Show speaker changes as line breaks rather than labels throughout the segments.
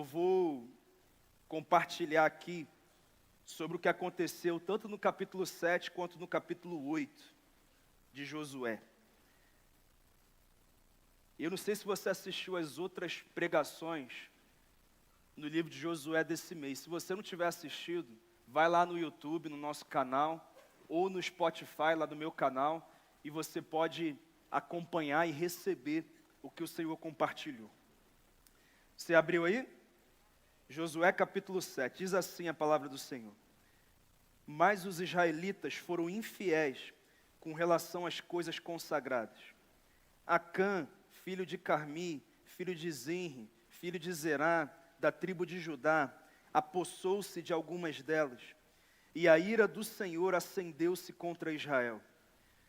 vou compartilhar aqui sobre o que aconteceu tanto no capítulo 7 quanto no capítulo 8 de Josué. Eu não sei se você assistiu às outras pregações no livro de Josué desse mês. Se você não tiver assistido, vai lá no YouTube, no nosso canal, ou no Spotify, lá do meu canal, e você pode acompanhar e receber o que o Senhor compartilhou. Você abriu aí? Josué capítulo 7, diz assim a palavra do Senhor. Mas os israelitas foram infiéis com relação às coisas consagradas. Acã, filho de Carmi, filho de Zinri, filho de Zerá, da tribo de Judá, apossou-se de algumas delas, e a ira do Senhor acendeu-se contra Israel.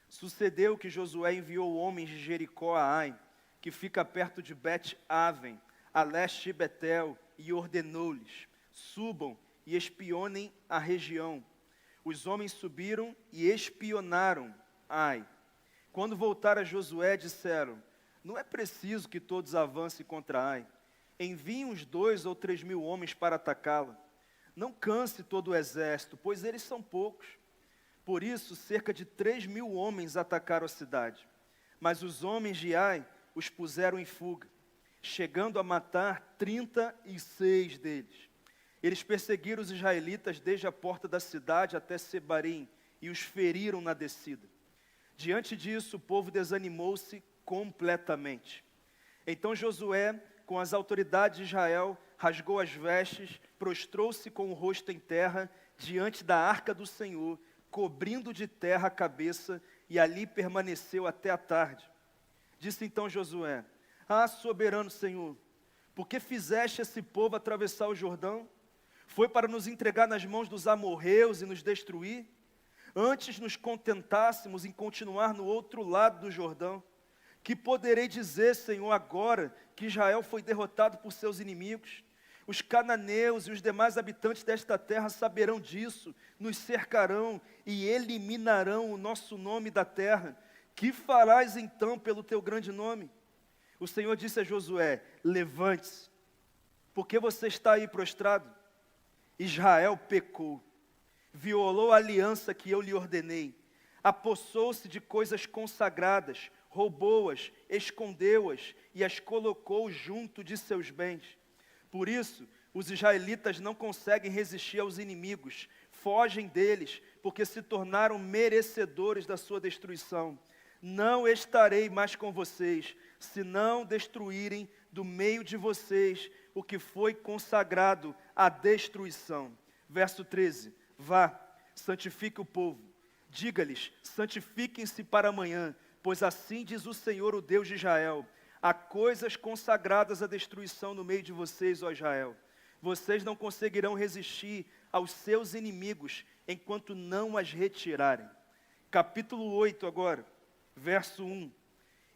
Sucedeu que Josué enviou homens de Jericó a Ai, que fica perto de Bet-Aven, a leste de Betel, e ordenou-lhes: subam e espionem a região. Os homens subiram e espionaram Ai. Quando voltaram a Josué, disseram: não é preciso que todos avancem contra Ai. Enviem uns 2 ou 3 mil homens para atacá-la. Não canse todo o exército, pois eles são poucos. Por isso, cerca de 3 mil homens atacaram a cidade. Mas os homens de Ai os puseram em fuga, chegando a matar 36 deles. Eles perseguiram os israelitas desde a porta da cidade até Sebarim e os feriram na descida. Diante disso, o povo desanimou-se completamente. Então Josué, com as autoridades de Israel, rasgou as vestes, prostrou-se com o rosto em terra diante da arca do Senhor, cobrindo de terra a cabeça, e ali permaneceu até a tarde. Disse então Josué: ah, soberano Senhor, por que fizeste esse povo atravessar o Jordão? Foi para nos entregar nas mãos dos amorreus e nos destruir? Antes nos contentássemos em continuar no outro lado do Jordão. Que poderei dizer, Senhor, agora que Israel foi derrotado por seus inimigos? Os cananeus e os demais habitantes desta terra saberão disso, nos cercarão e eliminarão o nosso nome da terra. Que farás então pelo teu grande nome? O Senhor disse a Josué: levante-se, porque você está aí prostrado? Israel pecou, violou a aliança que eu lhe ordenei, apossou-se de coisas consagradas, roubou-as, escondeu-as e as colocou junto de seus bens. Por isso, os israelitas não conseguem resistir aos inimigos, fogem deles, porque se tornaram merecedores da sua destruição. Não estarei mais com vocês, se não destruírem do meio de vocês o que foi consagrado à destruição. Verso 13, vá, santifique o povo, diga-lhes, santifiquem-se para amanhã, pois assim diz o Senhor, o Deus de Israel: há coisas consagradas à destruição no meio de vocês, ó Israel. Vocês não conseguirão resistir aos seus inimigos, enquanto não as retirarem. Capítulo 8 agora, verso 1.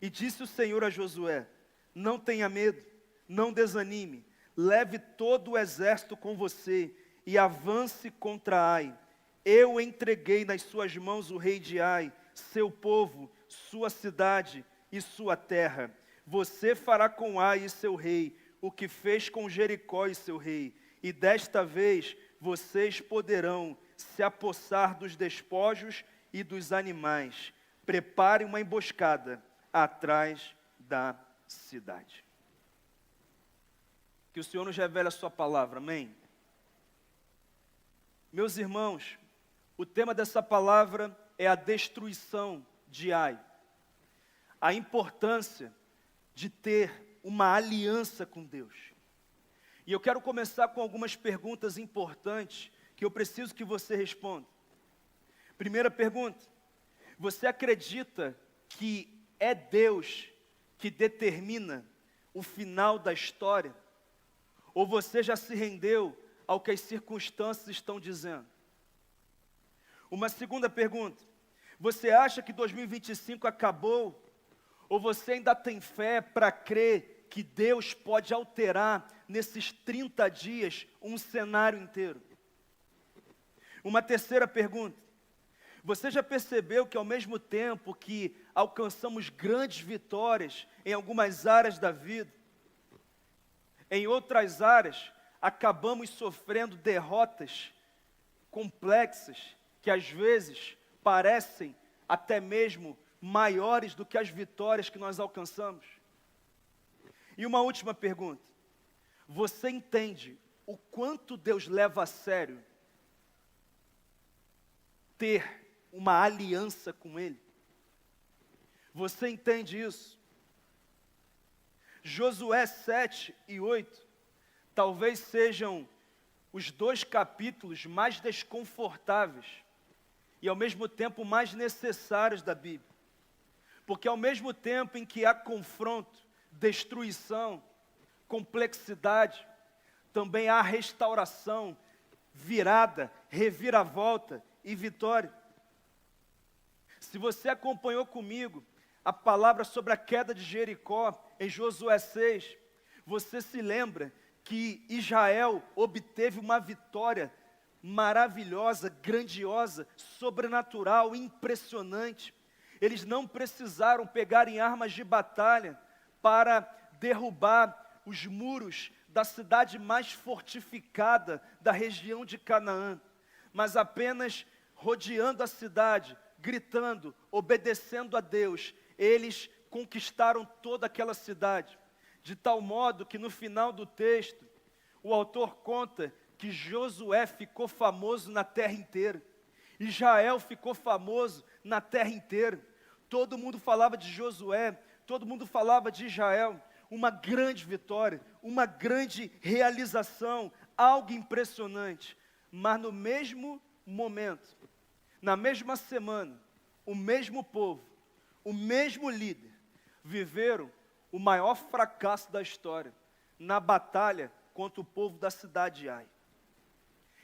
E disse o Senhor a Josué: não tenha medo, não desanime, leve todo o exército com você e avance contra Ai. Eu entreguei nas suas mãos o rei de Ai, seu povo, sua cidade e sua terra. Você fará com Ai e seu rei o que fez com Jericó e seu rei, e desta vez vocês poderão se apossar dos despojos e dos animais. Prepare uma emboscada atrás da cidade. Que o Senhor nos revele a sua palavra, amém? Meus irmãos, o tema dessa palavra é a destruição de Ai. A importância de ter uma aliança com Deus. E eu quero começar com algumas perguntas importantes que eu preciso que você responda. Primeira pergunta: você acredita que é Deus que determina o final da história? Ou você já se rendeu ao que as circunstâncias estão dizendo? Uma segunda pergunta: você acha que 2025 acabou? Ou você ainda tem fé para crer que Deus pode alterar nesses 30 dias um cenário inteiro? Uma terceira pergunta: você já percebeu que ao mesmo tempo que alcançamos grandes vitórias em algumas áreas da vida, Em outras áreas, acabamos sofrendo derrotas complexas que às vezes parecem até mesmo maiores do que as vitórias que nós alcançamos. E uma última pergunta: você entende o quanto Deus leva a sério ter uma aliança com Ele? Você entende isso? Josué 7 e 8 talvez sejam os dois capítulos mais desconfortáveis e ao mesmo tempo mais necessários da Bíblia. Porque ao mesmo tempo em que há confronto, destruição, complexidade, também há restauração, virada, reviravolta e vitória. Se você acompanhou comigo a palavra sobre a queda de Jericó em Josué 6, você se lembra que Israel obteve uma vitória maravilhosa, grandiosa, sobrenatural, impressionante. Eles não precisaram pegar em armas de batalha para derrubar os muros da cidade mais fortificada da região de Canaã, mas apenas rodeando a cidade, gritando, obedecendo a Deus, eles conquistaram toda aquela cidade, de tal modo que no final do texto, o autor conta que Josué ficou famoso na terra inteira, Israel ficou famoso na terra inteira, todo mundo falava de Josué, todo mundo falava de Israel, uma grande vitória, uma grande realização, algo impressionante, mas no mesmo momento, na mesma semana, o mesmo povo, o mesmo líder, viveram o maior fracasso da história, na batalha contra o povo da cidade de Ai.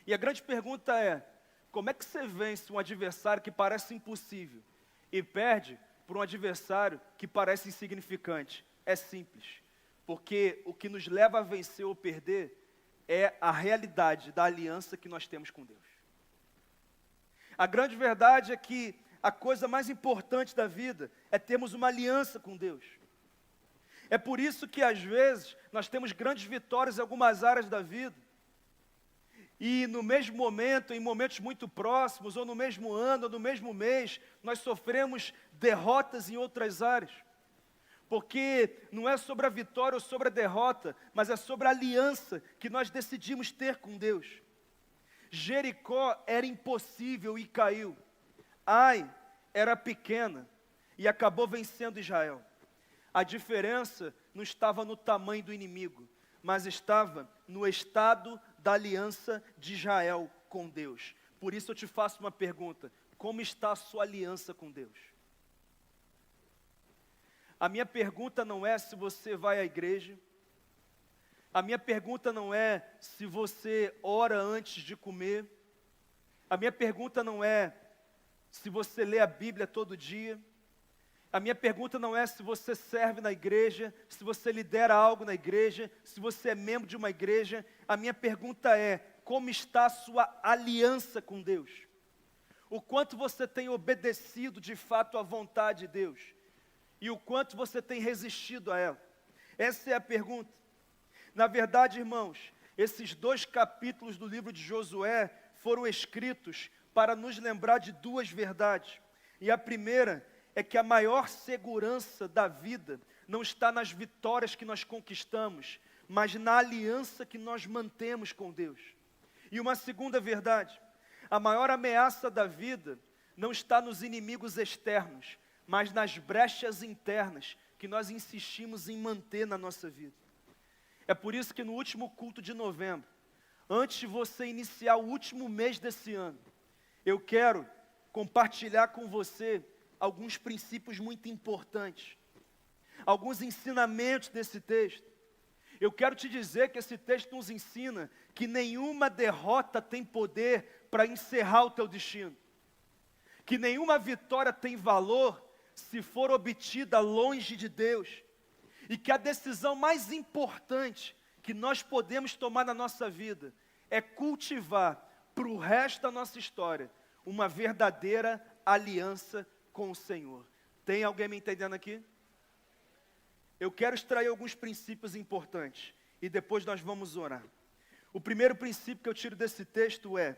E a grande pergunta é, como é que você vence um adversário que parece impossível e perde por um adversário que parece insignificante? É simples, porque o que nos leva a vencer ou perder é a realidade da aliança que nós temos com Deus. A grande verdade é que a coisa mais importante da vida é termos uma aliança com Deus. É por isso que às vezes nós temos grandes vitórias em algumas áreas da vida. E no mesmo momento, em momentos muito próximos, ou no mesmo ano, ou no mesmo mês, nós sofremos derrotas em outras áreas. Porque não é sobre a vitória ou sobre a derrota, mas é sobre a aliança que nós decidimos ter com Deus. Jericó era impossível e caiu. Ai era pequena e acabou vencendo Israel. A diferença não estava no tamanho do inimigo, mas estava no estado da aliança de Israel com Deus. Por isso eu te faço uma pergunta: como está a sua aliança com Deus? A minha pergunta não é se você vai à igreja. A minha pergunta não é se você ora antes de comer. A minha pergunta não é se você lê a Bíblia todo dia. A minha pergunta não é se você serve na igreja, se você lidera algo na igreja, se você é membro de uma igreja. A minha pergunta é, como está a sua aliança com Deus? O quanto você tem obedecido de fato à vontade de Deus? E o quanto você tem resistido a ela? Essa é a pergunta. Na verdade, irmãos, esses 2 capítulos do livro de Josué foram escritos para nos lembrar de 2 verdades. E a primeira é que a maior segurança da vida não está nas vitórias que nós conquistamos, mas na aliança que nós mantemos com Deus. E uma segunda verdade: a maior ameaça da vida não está nos inimigos externos, mas nas brechas internas que nós insistimos em manter na nossa vida. É por isso que no último culto de novembro, antes de você iniciar o último mês desse ano, eu quero compartilhar com você alguns princípios muito importantes, alguns ensinamentos desse texto. Eu quero te dizer que esse texto nos ensina que nenhuma derrota tem poder para encerrar o teu destino, que nenhuma vitória tem valor se for obtida longe de Deus, e que a decisão mais importante que nós podemos tomar na nossa vida é cultivar para o resto da nossa história uma verdadeira aliança com o Senhor. Tem alguém me entendendo aqui? Eu quero extrair alguns princípios importantes. e depois nós vamos orar. O primeiro princípio que eu tiro desse texto é: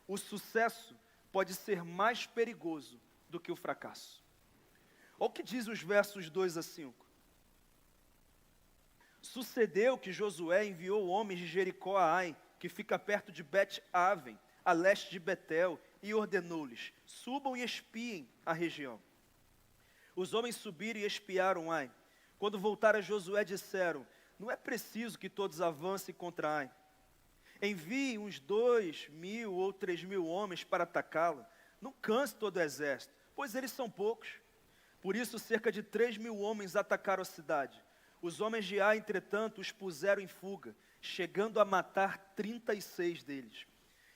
o sucesso pode ser mais perigoso do que o fracasso. Olha o que diz os versos 2 a 5. Sucedeu que Josué enviou homens de Jericó a Ai, que fica perto de Bet-Aven, a leste de Betel, e ordenou-lhes: subam e espiem a região. Os homens subiram e espiaram Ai. Quando voltaram a Josué, disseram: não é preciso que todos avancem contra Ai. Enviem uns 2.000 ou 3.000 homens para atacá-la. Não canse todo o exército, pois eles são poucos. Por isso, cerca de 3.000 homens atacaram a cidade. Os homens de Ai, entretanto, os puseram em fuga, chegando a matar 36 deles.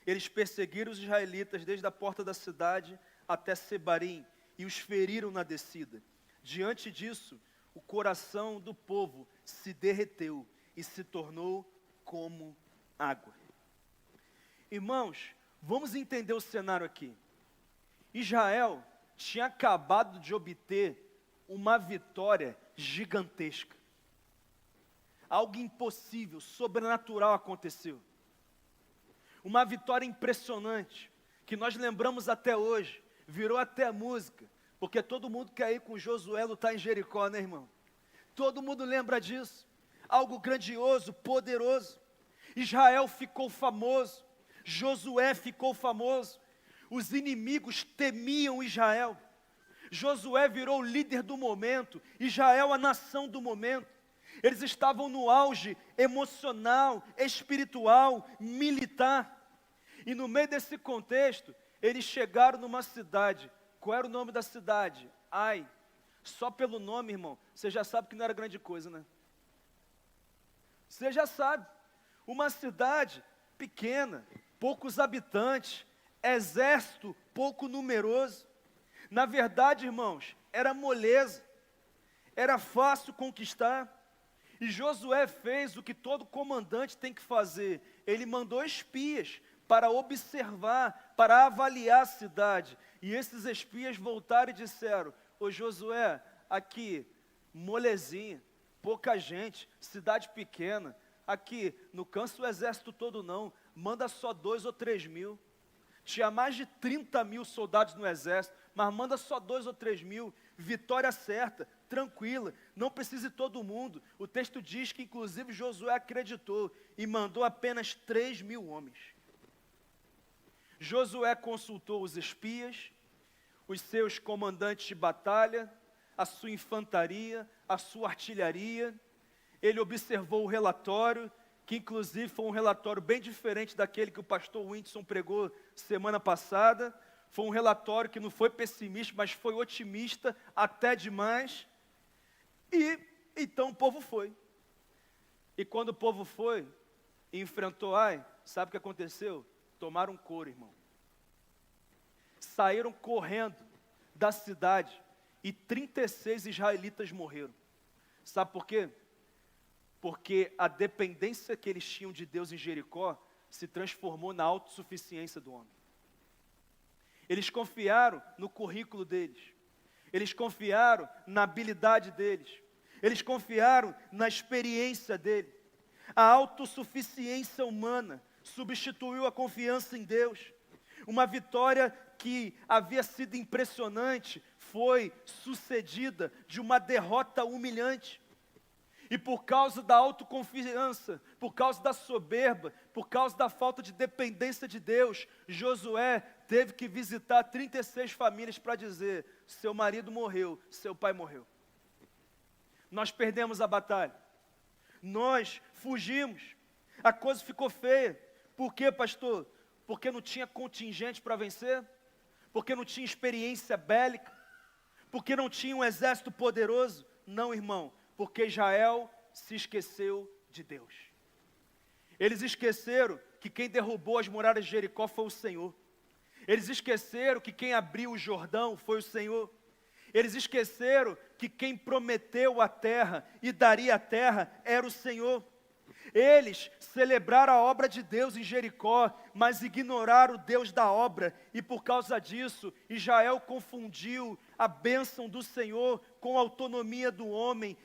Eles perseguiram os israelitas desde a porta da cidade até Sebarim e os feriram na descida. Diante disso, o coração do povo se derreteu e se tornou como água. Irmãos, vamos entender o cenário aqui. Israel tinha acabado de obter uma vitória gigantesca. Algo impossível, sobrenatural aconteceu. Uma vitória impressionante, que nós lembramos até hoje, virou até música, porque todo mundo quer ir com Josué lutar em Jericó, né, irmão? Todo mundo lembra disso. Algo grandioso, poderoso. Israel ficou famoso, Josué ficou famoso. Os inimigos temiam Israel. Josué virou o líder do momento, Israel a nação do momento. Eles estavam no auge emocional, espiritual, militar. E no meio desse contexto, eles chegaram numa cidade. Qual era o nome da cidade? Ai. Só pelo nome, irmão, você já sabe que não era grande coisa, né? Você já sabe. Uma cidade pequena, poucos habitantes, exército pouco numeroso. Na verdade, irmãos, era moleza, era fácil conquistar. E Josué fez o que todo comandante tem que fazer. Ele mandou espias para observar, para avaliar a cidade. E esses espias voltaram e disseram: ô Josué, aqui, molezinha, pouca gente, cidade pequena. Aqui, não cansa o exército todo não, manda só 2 ou 3.000. Tinha mais de 30.000 soldados no exército, mas manda só 2 ou 3.000, vitória certa, tranquila, não precisa de todo mundo. O texto diz que inclusive Josué acreditou e mandou apenas 3.000 homens. Josué consultou os espias, os seus comandantes de batalha, a sua infantaria, a sua artilharia. Ele observou o relatório, que inclusive foi um relatório bem diferente daquele que o pastor Whindersson pregou semana passada. Foi um relatório que não foi pessimista, mas foi otimista até demais. E então o povo foi. E quando o povo foi e enfrentou Ai, sabe o que aconteceu? Tomaram couro, irmão. Saíram correndo da cidade e 36 israelitas morreram. Sabe por quê? Porque a dependência que eles tinham de Deus em Jericó se transformou na autossuficiência do homem. Eles confiaram no currículo deles. Eles confiaram na habilidade deles. Eles confiaram na experiência dele. A autossuficiência humana substituiu a confiança em Deus. Uma vitória que havia sido impressionante foi sucedida de uma derrota humilhante. E por causa da autoconfiança, por causa da soberba, por causa da falta de dependência de Deus, Josué teve que visitar 36 famílias para dizer: seu marido morreu, seu pai morreu. Nós perdemos a batalha. Nós fugimos. A coisa ficou feia. Por quê, pastor? Porque não tinha contingente para vencer? Porque não tinha experiência bélica? Porque não tinha um exército poderoso? Não, irmão. Porque Israel se esqueceu de Deus. Eles esqueceram que quem derrubou as muralhas de Jericó foi o Senhor. Eles esqueceram que quem abriu o Jordão foi o Senhor. Eles esqueceram que quem prometeu a terra e daria a terra era o Senhor. Eles celebraram a obra de Deus em Jericó, mas ignoraram o Deus da obra, e por causa disso, Israel confundiu a bênção do Senhor com a autonomia do homem,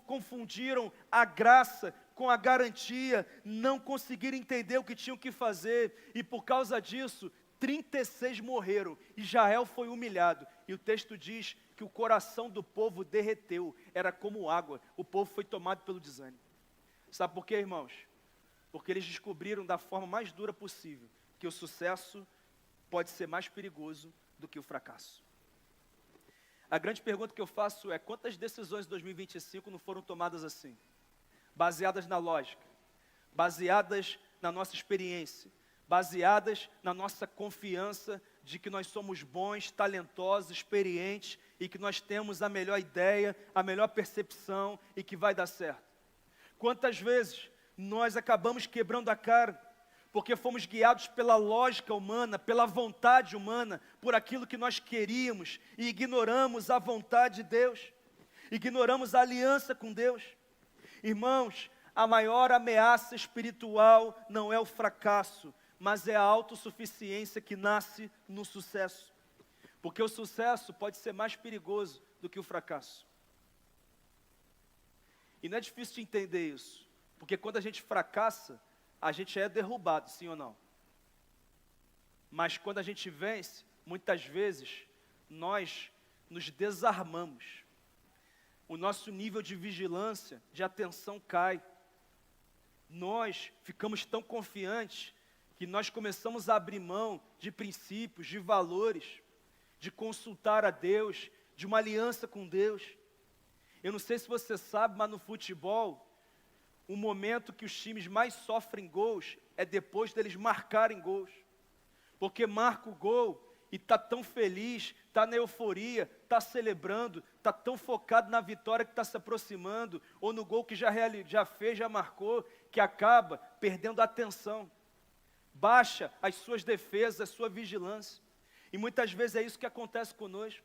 confundiram a graça com a garantia, não conseguiram entender o que tinham que fazer, e por causa disso, 36 morreram, Israel foi humilhado, e o texto diz que o coração do povo derreteu, era como água, o povo foi tomado pelo desânimo. Sabe por quê, irmãos? Porque eles descobriram da forma mais dura possível, que o sucesso pode ser mais perigoso do que o fracasso. A grande pergunta que eu faço é, quantas decisões de 2025 não foram tomadas assim? Baseadas na lógica, baseadas na nossa experiência, baseadas na nossa confiança de que nós somos bons, talentosos, experientes e que nós temos a melhor ideia, a melhor percepção e que vai dar certo. Quantas vezes nós acabamos quebrando a cara porque fomos guiados pela lógica humana, pela vontade humana, por aquilo que nós queríamos e ignoramos a vontade de Deus, ignoramos a aliança com Deus. Irmãos, a maior ameaça espiritual não é o fracasso, mas é a autossuficiência que nasce no sucesso. Porque o sucesso pode ser mais perigoso do que o fracasso. E não é difícil de entender isso, porque quando a gente fracassa, a gente é derrubado, sim ou não? Mas quando a gente vence, muitas vezes, nós nos desarmamos. O nosso nível de vigilância, de atenção cai. Nós ficamos tão confiantes que nós começamos a abrir mão de princípios, de valores, de consultar a Deus, de uma aliança com Deus. Eu não sei se você sabe, mas no futebol, o momento que os times mais sofrem gols é depois deles marcarem gols. Porque marca o gol e está tão feliz, está na euforia, está celebrando, está tão focado na vitória que está se aproximando, ou no gol que já fez, já marcou, que acaba perdendo a atenção. Baixa as suas defesas, a sua vigilância. E muitas vezes é isso que acontece conosco.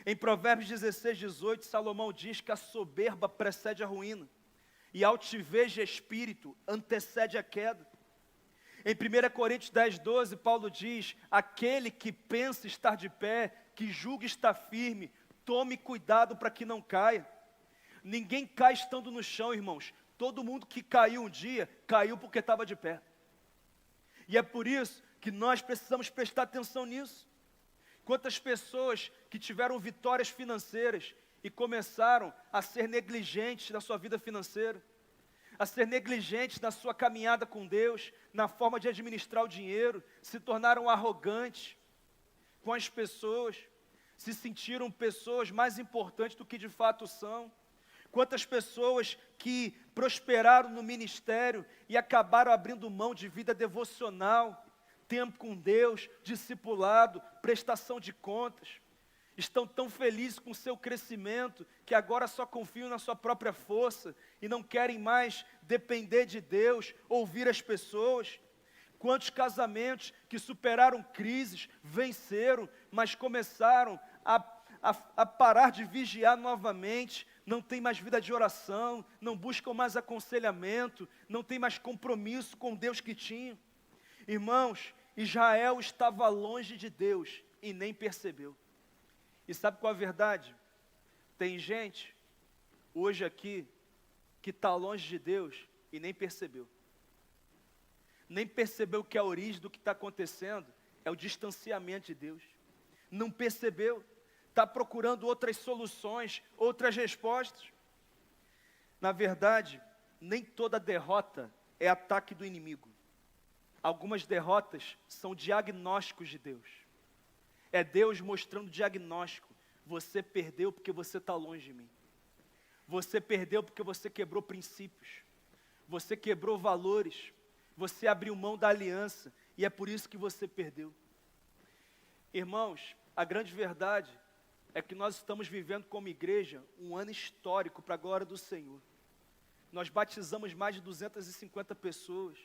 Em Provérbios 16, 18, Salomão diz que a soberba precede a ruína. E a altivez de espírito antecede a queda. Em 1 Coríntios 10, 12, Paulo diz, aquele que pensa estar de pé, que julga estar firme, tome cuidado para que não caia. Ninguém cai estando no chão, irmãos. Todo mundo que caiu um dia, caiu porque estava de pé. E é por isso que nós precisamos prestar atenção nisso. Quantas pessoas que tiveram vitórias financeiras e começaram a ser negligentes na sua vida financeira, a ser negligentes na sua caminhada com Deus, na forma de administrar o dinheiro, se tornaram arrogantes com as pessoas, se sentiram pessoas mais importantes do que de fato são. Quantas pessoas que prosperaram no ministério e acabaram abrindo mão de vida devocional, tempo com Deus, discipulado, prestação de contas, estão tão felizes com o seu crescimento, que agora só confiam na sua própria força, e não querem mais depender de Deus, ouvir as pessoas. Quantos casamentos que superaram crises, venceram, mas começaram a parar de vigiar novamente, não tem mais vida de oração, não buscam mais aconselhamento, não tem mais compromisso com Deus que tinham. Irmãos, Israel estava longe de Deus e nem percebeu. E sabe qual é a verdade? Tem gente, hoje aqui, que está longe de Deus e nem percebeu. Nem percebeu que a origem do que está acontecendo é o distanciamento de Deus. Não percebeu, está procurando outras soluções, outras respostas. Na verdade, nem toda derrota é ataque do inimigo. Algumas derrotas são diagnósticos de Deus. É Deus mostrando diagnóstico. Você perdeu porque você está longe de mim. Você perdeu porque você quebrou princípios. Você quebrou valores. Você abriu mão da aliança. E é por isso que você perdeu. Irmãos, a grande verdade é que nós estamos vivendo como igreja um ano histórico para a glória do Senhor. Nós batizamos mais de 250 pessoas.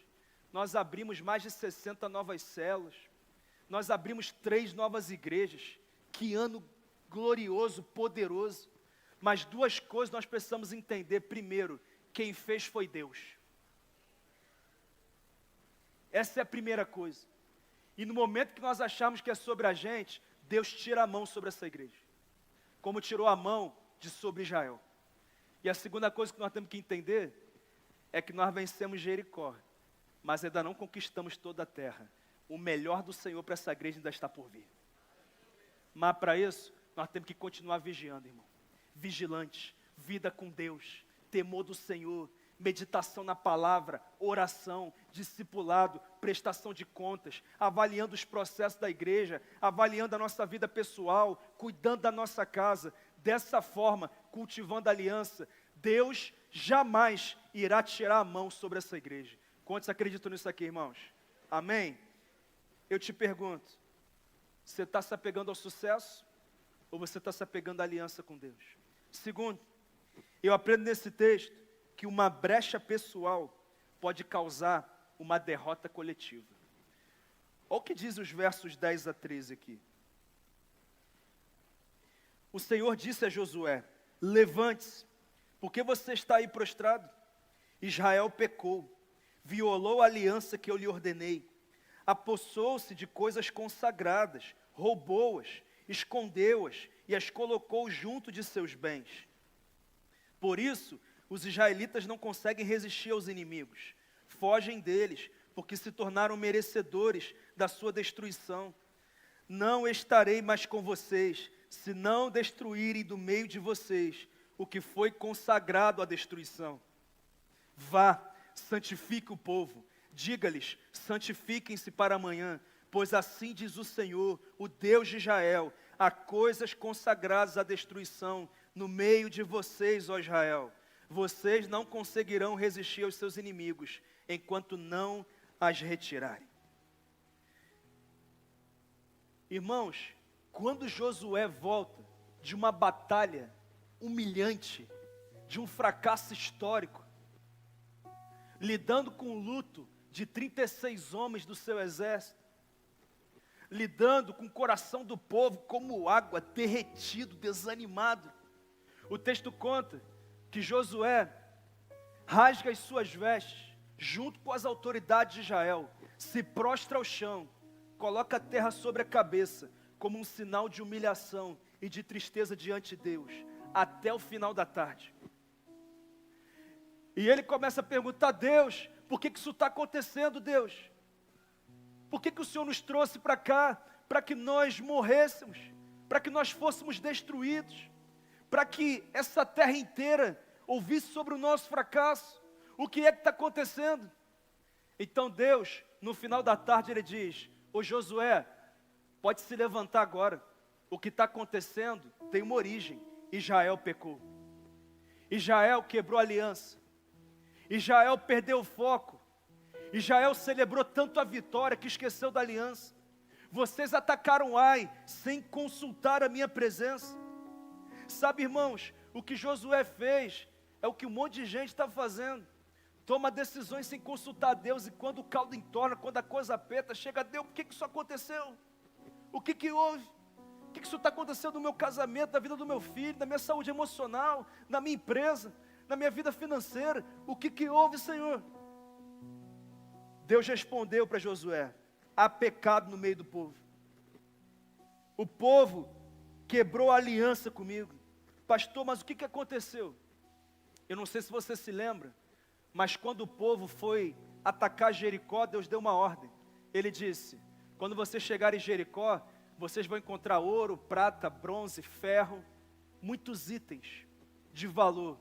Nós abrimos mais de 60 novas células. Nós abrimos 3 novas igrejas. Que ano glorioso, poderoso. Mas 2 coisas nós precisamos entender. Primeiro, quem fez foi Deus. Essa é a primeira coisa. E no momento que nós acharmos que é sobre a gente, Deus tira a mão sobre essa igreja. Como tirou a mão de sobre Israel. E a segunda coisa que nós temos que entender é que nós vencemos Jericó, mas ainda não conquistamos toda a terra. O melhor do Senhor para essa igreja ainda está por vir. Mas para isso, nós temos que continuar vigiando, irmão. Vigilantes, vida com Deus, temor do Senhor, meditação na palavra, oração, discipulado, prestação de contas, avaliando os processos da igreja, avaliando a nossa vida pessoal, cuidando da nossa casa. Dessa forma, cultivando aliança, Deus jamais irá tirar a mão sobre essa igreja. Quantos acreditam nisso aqui, irmãos? Amém? Eu te pergunto, você está se apegando ao sucesso ou você está se apegando à aliança com Deus? Segundo, eu aprendo nesse texto que uma brecha pessoal pode causar uma derrota coletiva. Olha o que diz os versos 10 a 13 aqui. O Senhor disse a Josué: levante-se, porque você está aí prostrado. Israel pecou, violou a aliança que eu lhe ordenei, apossou-se de coisas consagradas, roubou-as, escondeu-as e as colocou junto de seus bens. Por isso, os israelitas não conseguem resistir aos inimigos, fogem deles, porque se tornaram merecedores da sua destruição. Não estarei mais com vocês, se não destruírem do meio de vocês o que foi consagrado à destruição. Vá, santifique o povo, diga-lhes, santifiquem-se para amanhã, pois assim diz o Senhor, o Deus de Israel: há coisas consagradas à destruição no meio de vocês, ó Israel. Vocês não conseguirão resistir aos seus inimigos, enquanto não as retirarem. Irmãos, quando Josué volta de uma batalha humilhante, de um fracasso histórico, lidando com o luto de 36 homens do seu exército, lidando com o coração do povo como água, derretido, desanimado, o texto conta que Josué rasga as suas vestes, junto com as autoridades de Israel, se prostra ao chão, coloca a terra sobre a cabeça, como um sinal de humilhação e de tristeza diante de Deus, até o final da tarde. E ele começa a perguntar: Deus, por que isso está acontecendo, Deus? Por que o Senhor nos trouxe para cá? Para que nós morrêssemos, para que nós fôssemos destruídos, para que essa terra inteira ouvisse sobre o nosso fracasso. O que é que está acontecendo? Então Deus, no final da tarde, ele diz: ô Josué, pode se levantar agora. O que está acontecendo tem uma origem. Israel pecou. Israel quebrou a aliança. Israel perdeu o foco. Israel celebrou tanto a vitória que esqueceu da aliança. Vocês atacaram Ai sem consultar a minha presença. Sabe, irmãos, o que Josué fez é o que um monte de gente está fazendo. Toma decisões sem consultar a Deus, e quando o caldo entorna, quando a coisa aperta, chega a Deus: por que isso aconteceu? O que houve? O que isso está acontecendo no meu casamento, na vida do meu filho, na minha saúde emocional, na minha empresa, na minha vida financeira? O que houve, Senhor? Deus respondeu para Josué: há pecado no meio do povo. O povo quebrou a aliança comigo. Pastor, mas o que aconteceu? Eu não sei se você se lembra, mas quando o povo foi atacar Jericó, Deus deu uma ordem. Ele disse: quando vocês chegarem em Jericó, vocês vão encontrar ouro, prata, bronze, ferro, muitos itens de valor.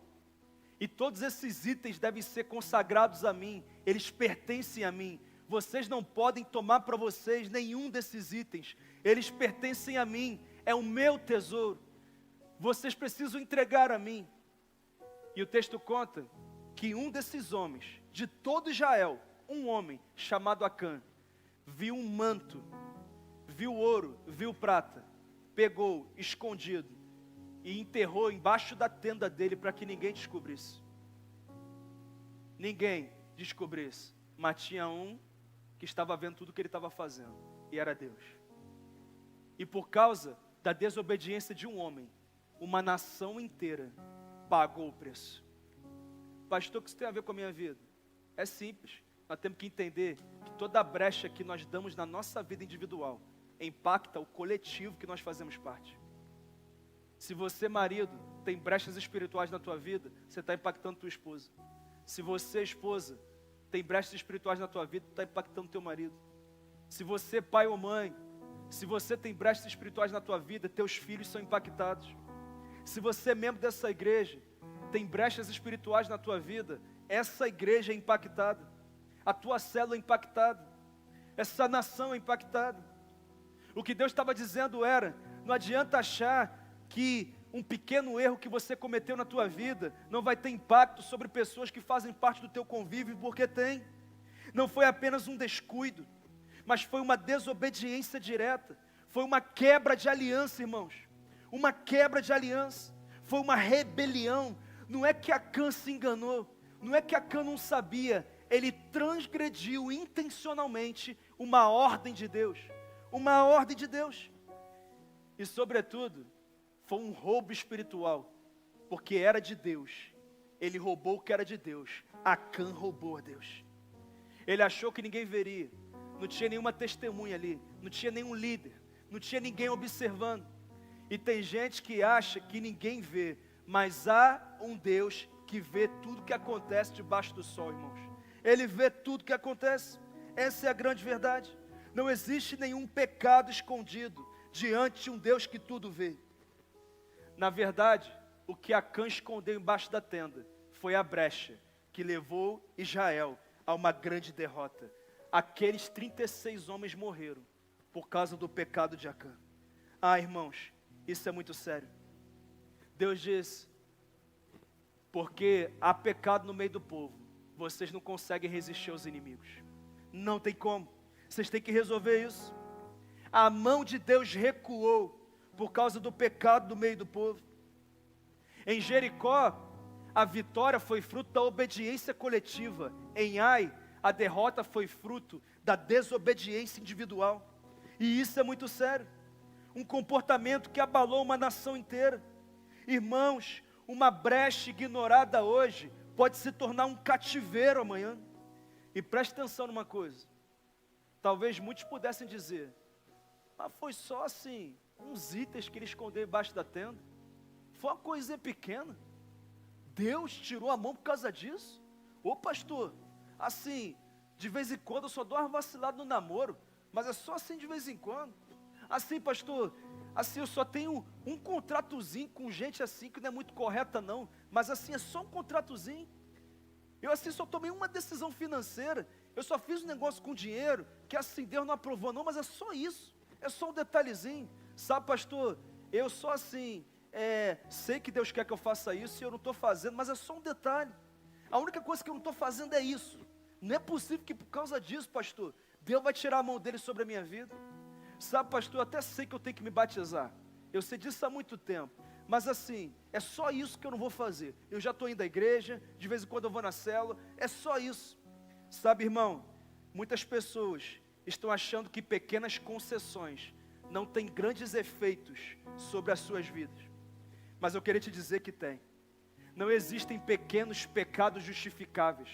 E todos esses itens devem ser consagrados a mim, eles pertencem a mim. Vocês não podem tomar para vocês nenhum desses itens, eles pertencem a mim, é o meu tesouro. Vocês precisam entregar a mim. E o texto conta que um desses homens, de todo Israel, um homem chamado Acã, viu um manto, viu ouro, viu prata, pegou, escondido, e enterrou embaixo da tenda dele para que ninguém descobrisse. Ninguém descobrisse, mas tinha um que estava vendo tudo o que ele estava fazendo, e era Deus. E por causa da desobediência de um homem, uma nação inteira pagou o preço. Pastor, o que isso tem a ver com a minha vida? É simples, nós temos que entender que toda brecha que nós damos na nossa vida individual impacta o coletivo que nós fazemos parte. Se você, marido, tem brechas espirituais na tua vida, você está impactando tua esposa. Se você, esposa, tem brechas espirituais na tua vida, está impactando teu marido. Se você, pai ou mãe, se você tem brechas espirituais na tua vida, teus filhos são impactados. Se você é membro dessa igreja, tem brechas espirituais na tua vida, essa igreja é impactada. A tua célula é impactada. Essa nação é impactada. O que Deus estava dizendo era, não adianta achar que um pequeno erro que você cometeu na tua vida não vai ter impacto sobre pessoas que fazem parte do teu convívio, porque tem. Não foi apenas um descuido, mas foi uma desobediência direta, foi uma quebra de aliança, irmãos, uma quebra de aliança, foi uma rebelião. Não é que Acã se enganou, não é que Acã não sabia, ele transgrediu intencionalmente uma ordem de Deus, uma ordem de Deus, e sobretudo, foi um roubo espiritual, porque era de Deus, ele roubou o que era de Deus, Acã roubou a Deus. Ele achou que ninguém veria, não tinha nenhuma testemunha ali, não tinha nenhum líder, não tinha ninguém observando. E tem gente que acha que ninguém vê, mas há um Deus que vê tudo que acontece debaixo do sol, irmãos. Ele vê tudo que acontece, essa é a grande verdade. Não existe nenhum pecado escondido diante de um Deus que tudo vê. Na verdade, o que Acã escondeu embaixo da tenda foi a brecha que levou Israel a uma grande derrota. Aqueles 36 homens morreram por causa do pecado de Acã. Ah, irmãos, isso é muito sério. Deus diz, porque há pecado no meio do povo, vocês não conseguem resistir aos inimigos. Não tem como. Vocês têm que resolver isso. A mão de Deus recuou por causa do pecado no meio do povo. Em Jericó, a vitória foi fruto da obediência coletiva. Em Ai, a derrota foi fruto da desobediência individual. E isso é muito sério. Um comportamento que abalou uma nação inteira. Irmãos, uma brecha ignorada hoje pode se tornar um cativeiro amanhã. E preste atenção numa coisa. Talvez muitos pudessem dizer, mas foi só assim, uns itens que ele escondeu embaixo da tenda. Foi uma coisinha pequena. Deus tirou a mão por causa disso? Ô pastor, assim, de vez em quando eu só dou uma vacilada no namoro, mas é só assim de vez em quando. Assim, pastor, assim eu só tenho um contratozinho com gente assim, que não é muito correta não, mas assim, é só um contratozinho. Eu assim só tomei uma decisão financeira, eu só fiz um negócio com dinheiro, que assim Deus não aprovou não, mas é só isso, é só um detalhezinho. Sabe, pastor, eu só assim, sei que Deus quer que eu faça isso e eu não estou fazendo, mas é só um detalhe. A única coisa que eu não estou fazendo é isso. Não é possível que por causa disso, pastor, Deus vai tirar a mão dele sobre a minha vida. Sabe, pastor, eu até sei que eu tenho que me batizar. Eu sei disso há muito tempo. Mas assim, é só isso que eu não vou fazer. Eu já estou indo à igreja, de vez em quando eu vou na célula, é só isso. Sabe, irmão, muitas pessoas estão achando que pequenas concessões não têm grandes efeitos sobre as suas vidas. Mas eu queria te dizer que tem. Não existem pequenos pecados justificáveis,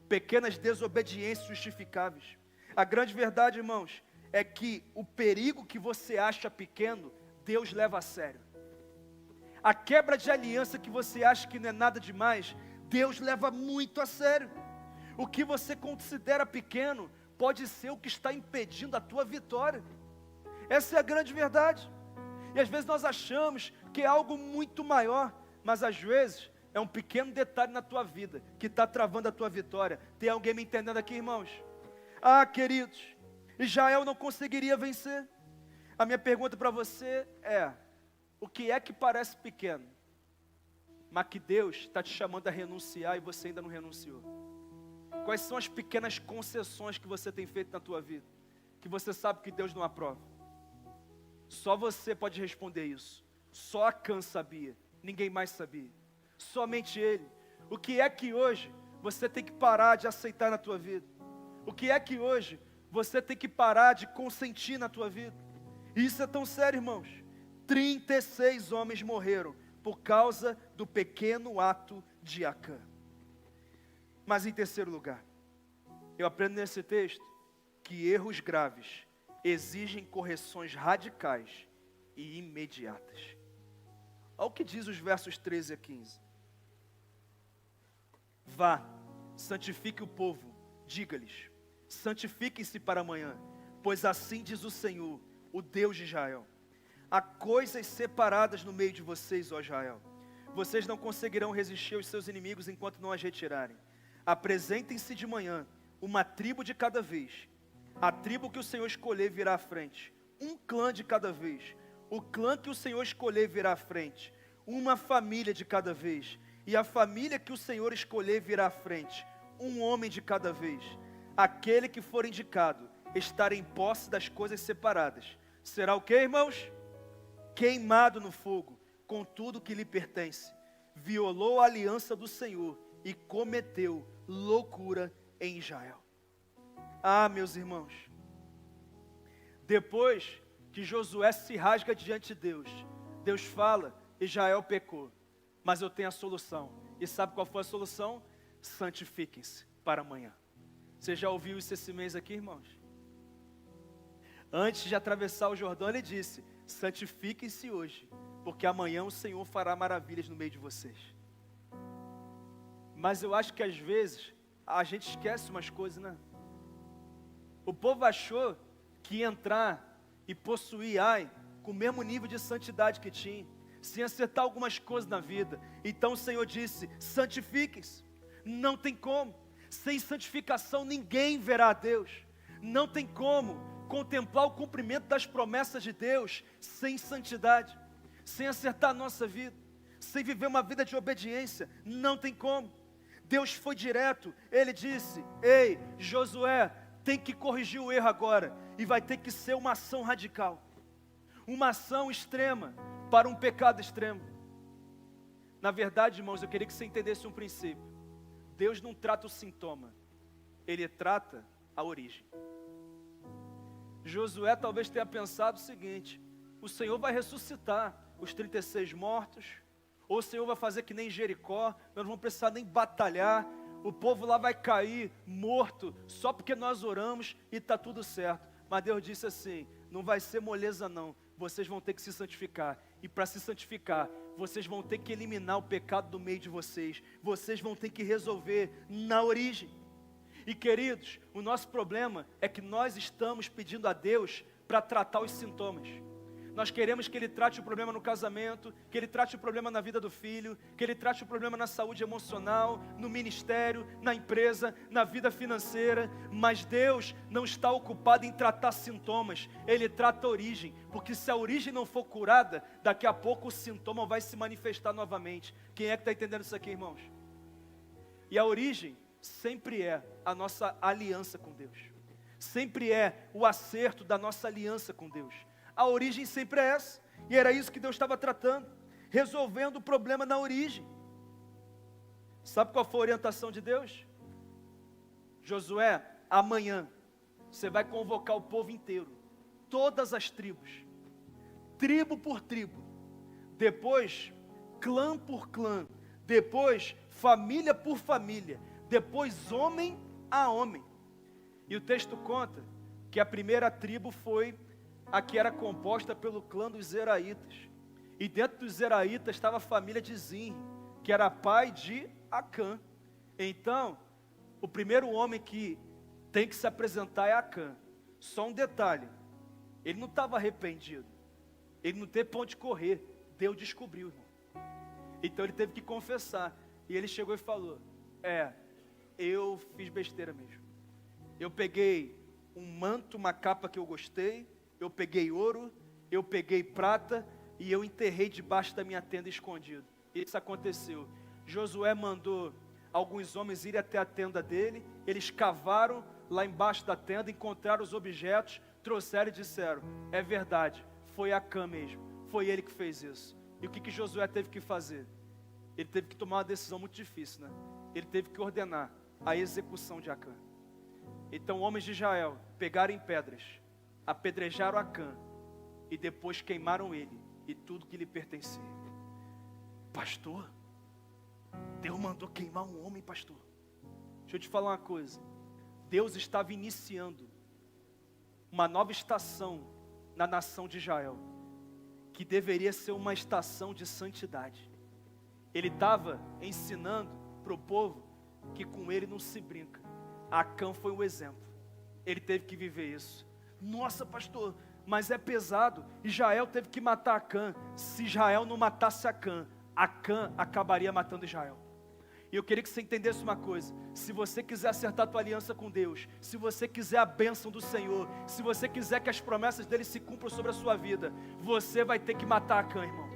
pequenas desobediências justificáveis. A grande verdade, irmãos, é que o perigo que você acha pequeno, Deus leva a sério. A quebra de aliança que você acha que não é nada demais, Deus leva muito a sério. O que você considera pequeno, pode ser o que está impedindo a tua vitória. Essa é a grande verdade. E às vezes nós achamos que é algo muito maior, mas às vezes é um pequeno detalhe na tua vida, que está travando a tua vitória. Tem alguém me entendendo aqui, irmãos? Ah, queridos, Israel não conseguiria vencer. A minha pergunta para você é, o que é que parece pequeno, mas que Deus está te chamando a renunciar e você ainda não renunciou? Quais são as pequenas concessões que você tem feito na tua vida, que você sabe que Deus não aprova? Só você pode responder isso. Só Acã sabia, ninguém mais sabia. Somente ele. O que é que hoje você tem que parar de aceitar na tua vida? O que é que hoje você tem que parar de consentir na tua vida? Isso é tão sério, irmãos. 36 homens morreram por causa do pequeno ato de Acã. Mas em terceiro lugar, eu aprendo nesse texto que erros graves exigem correções radicais e imediatas. Olha o que diz os versos 13 a 15. Vá, santifique o povo, diga-lhes, santifiquem-se para amanhã, pois assim diz o Senhor, o Deus de Israel. Há coisas separadas no meio de vocês, ó Israel. Vocês não conseguirão resistir aos seus inimigos enquanto não as retirarem. Apresentem-se de manhã, uma tribo de cada vez. A tribo que o Senhor escolher virá à frente. Um clã de cada vez. O clã que o Senhor escolher virá à frente. Uma família de cada vez. E a família que o Senhor escolher virá à frente. Um homem de cada vez. Aquele que for indicado estar em posse das coisas separadas. Será o que, irmãos? Queimado no fogo, com tudo que lhe pertence. Violou a aliança do Senhor e cometeu loucura em Israel. Ah, meus irmãos, depois que Josué se rasga diante de Deus, Deus fala, Israel pecou, mas eu tenho a solução. E sabe qual foi a solução? Santifiquem-se para amanhã. Você já ouviu isso esse mês aqui, irmãos? Antes de atravessar o Jordão, ele disse, santifiquem-se hoje, porque amanhã o Senhor fará maravilhas no meio de vocês. Mas eu acho que às vezes a gente esquece umas coisas, né? O povo achou que ia entrar e possuir Ai com o mesmo nível de santidade que tinha, sem acertar algumas coisas na vida. Então o Senhor disse, santifiquem-se. Não tem como, sem santificação ninguém verá a Deus. Não tem como contemplar o cumprimento das promessas de Deus sem santidade, sem acertar a nossa vida, sem viver uma vida de obediência. Não tem como. Deus foi direto, ele disse, ei, Josué, tem que corrigir o erro agora, e vai ter que ser uma ação radical, uma ação extrema, para um pecado extremo. Na verdade, irmãos, eu queria que você entendesse um princípio. Deus não trata o sintoma, Ele trata a origem. Josué talvez tenha pensado o seguinte, o Senhor vai ressuscitar os 36 mortos, ou o Senhor vai fazer que nem Jericó, nós não vamos precisar nem batalhar, o povo lá vai cair morto, só porque nós oramos e está tudo certo. Mas Deus disse assim, não vai ser moleza não, vocês vão ter que se santificar, e para se santificar, vocês vão ter que eliminar o pecado do meio de vocês vão ter que resolver na origem. E queridos, o nosso problema é que nós estamos pedindo a Deus para tratar os sintomas. Nós queremos que Ele trate o problema no casamento, que Ele trate o problema na vida do filho, que Ele trate o problema na saúde emocional, no ministério, na empresa, na vida financeira. Mas Deus não está ocupado em tratar sintomas, Ele trata a origem. Porque se a origem não for curada, daqui a pouco o sintoma vai se manifestar novamente. Quem é que está entendendo isso aqui, irmãos? E a origem sempre é a nossa aliança com Deus. Sempre é o acerto da nossa aliança com Deus. A origem sempre é essa. E era isso que Deus estava tratando. Resolvendo o problema na origem. Sabe qual foi a orientação de Deus? Josué, amanhã você vai convocar o povo inteiro. Todas as tribos. Tribo por tribo. Depois, clã por clã. Depois, família por família. Depois, homem a homem. E o texto conta que a primeira tribo foi a que era composta pelo clã dos Zeraitas. E dentro dos Zeraitas estava a família de Zinri, que era pai de Acã. Então, o primeiro homem que tem que se apresentar é Acã. Só um detalhe, ele não estava arrependido, ele não teve pra onde correr, Deus descobriu, irmão. Então ele teve que confessar, e ele chegou e falou, eu fiz besteira mesmo. Eu peguei um manto, uma capa que eu gostei, eu peguei ouro, eu peguei prata, e eu enterrei debaixo da minha tenda escondido. Isso aconteceu. Josué mandou alguns homens irem até a tenda dele, eles cavaram lá embaixo da tenda, encontraram os objetos, trouxeram e disseram, é verdade, foi Acã mesmo, foi ele que fez isso. E o que Josué teve que fazer? Ele teve que tomar uma decisão muito difícil, né? Ele teve que ordenar a execução de Acã. Então homens de Israel pegaram em pedras, apedrejaram Acã e depois queimaram ele e tudo que lhe pertencia. Pastor, Deus mandou queimar um homem, pastor. Deixa eu te falar uma coisa. Deus estava iniciando uma nova estação na nação de Israel, que deveria ser uma estação de santidade. Ele estava ensinando para o povo que com ele não se brinca. Acã foi um exemplo. Ele teve que viver isso. Nossa, pastor, mas é pesado. Israel teve que matar Acã. Se Israel não matasse Acã, Acã acabaria matando Israel. E eu queria que você entendesse uma coisa: se você quiser acertar a tua aliança com Deus, se você quiser a bênção do Senhor, se você quiser que as promessas dele se cumpram sobre a sua vida, você vai ter que matar Acã, irmão.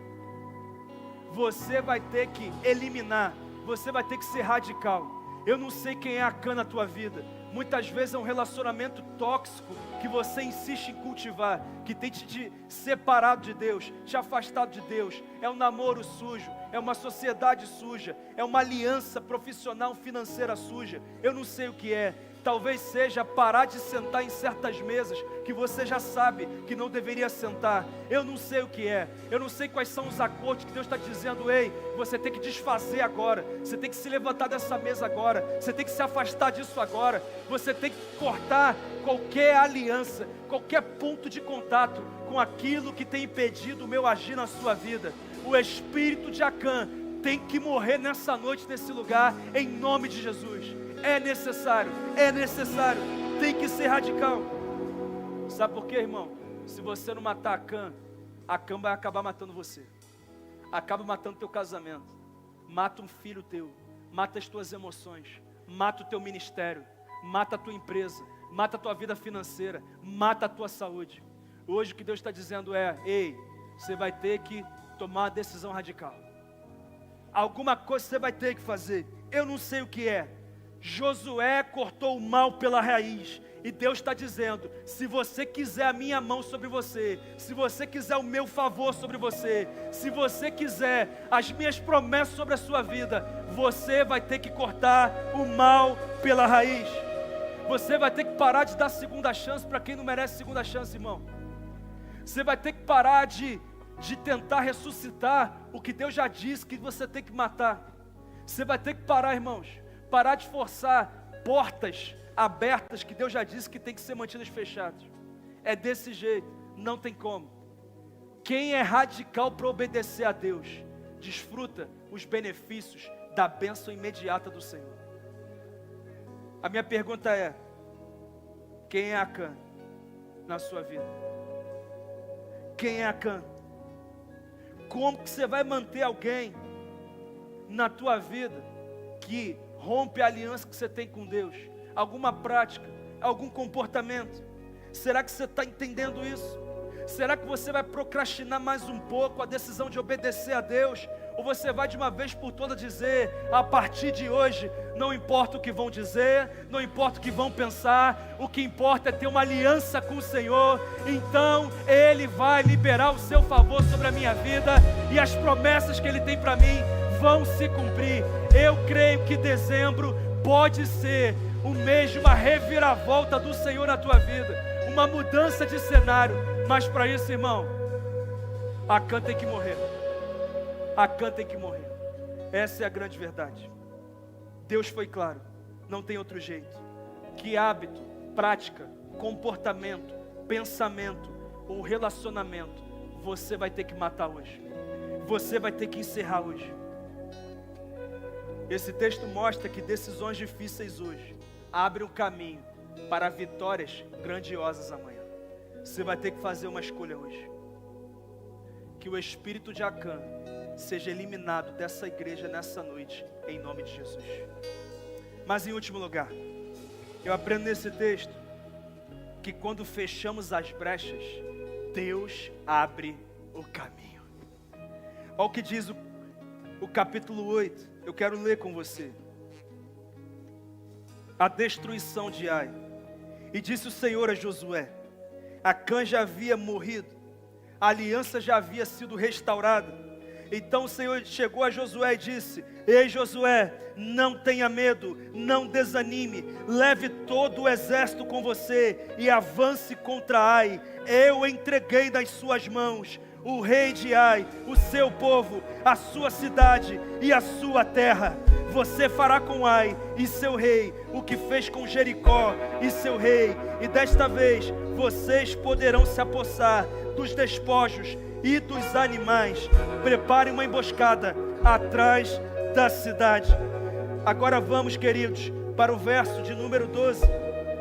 Você vai ter que eliminar, você vai ter que ser radical. Eu não sei quem é Acã na tua vida. Muitas vezes é um relacionamento tóxico que você insiste em cultivar, que tem te separado de Deus, te afastado de Deus. É um namoro sujo, é uma sociedade suja, é uma aliança profissional financeira suja. Eu não sei o que é. Talvez seja parar de sentar em certas mesas que você já sabe que não deveria sentar. Eu não sei o que é. Eu não sei quais são os acordos que Deus está dizendo. Ei, você tem que desfazer agora. Você tem que se levantar dessa mesa agora. Você tem que se afastar disso agora. Você tem que cortar qualquer aliança, qualquer ponto de contato com aquilo que tem impedido o meu agir na sua vida. O espírito de Acã tem que morrer nessa noite, nesse lugar, em nome de Jesus. É necessário, tem que ser radical. Sabe por quê, irmão? Se você não matar Acã vai acabar matando você. Acaba matando teu casamento, mata um filho teu, mata as tuas emoções, mata o teu ministério, mata a tua empresa, mata a tua vida financeira, mata a tua saúde. Hoje o que Deus está dizendo é: ei, você vai ter que tomar uma decisão radical. Alguma coisa você vai ter que fazer. Eu não sei o que é. Josué cortou o mal pela raiz, e Deus está dizendo: se você quiser a minha mão sobre você, se você quiser o meu favor sobre você, se você quiser as minhas promessas sobre a sua vida, você vai ter que cortar o mal pela raiz. Você vai ter que parar de dar segunda chance para quem não merece segunda chance, irmão. Você vai ter que parar de tentar ressuscitar o que Deus já disse que você tem que matar. Você vai ter que parar, irmãos, parar de forçar portas abertas que Deus já disse que tem que ser mantidas fechadas. É desse jeito, não tem como. Quem é radical para obedecer a Deus, desfruta os benefícios da bênção imediata do Senhor. A minha pergunta é: quem é Acã na sua vida? Quem é Acã? Como que você vai manter alguém na tua vida que rompe a aliança que você tem com Deus? Alguma prática, algum comportamento? Será que você está entendendo isso? Será que você vai procrastinar mais um pouco a decisão de obedecer a Deus? Ou você vai de uma vez por todas dizer: a partir de hoje, não importa o que vão dizer, não importa o que vão pensar, o que importa é ter uma aliança com o Senhor, então Ele vai liberar o seu favor sobre a minha vida, e as promessas que Ele tem para mim vão se cumprir. Eu creio que dezembro pode ser o mês de uma reviravolta do Senhor na tua vida, uma mudança de cenário. Mas para isso, irmão, Acã tem que morrer. Acã tem que morrer. Essa é a grande verdade. Deus foi claro, não tem outro jeito. Que hábito, prática, comportamento, pensamento ou relacionamento você vai ter que matar hoje? Você vai ter que encerrar hoje. Esse texto mostra que decisões difíceis hoje abrem o caminho para vitórias grandiosas amanhã. Você vai ter que fazer uma escolha hoje. Que o espírito de Acã seja eliminado dessa igreja nessa noite, em nome de Jesus. Mas em último lugar, eu aprendo nesse texto que quando fechamos as brechas, Deus abre o caminho. Olha o que diz o capítulo 8, eu quero ler com você. A destruição de Ai. E disse o Senhor a Josué: Acã já havia morrido, a aliança já havia sido restaurada. Então o Senhor chegou a Josué e disse: Ei Josué, não tenha medo, não desanime, leve todo o exército com você e avance contra Ai. Eu entreguei nas suas mãos o rei de Ai, o seu povo, a sua cidade e a sua terra. Você fará com Ai e seu rei o que fez com Jericó e seu rei, e desta vez vocês poderão se apossar dos despojos e dos animais. Prepare uma emboscada atrás da cidade. Agora vamos, queridos, para o verso de número 12.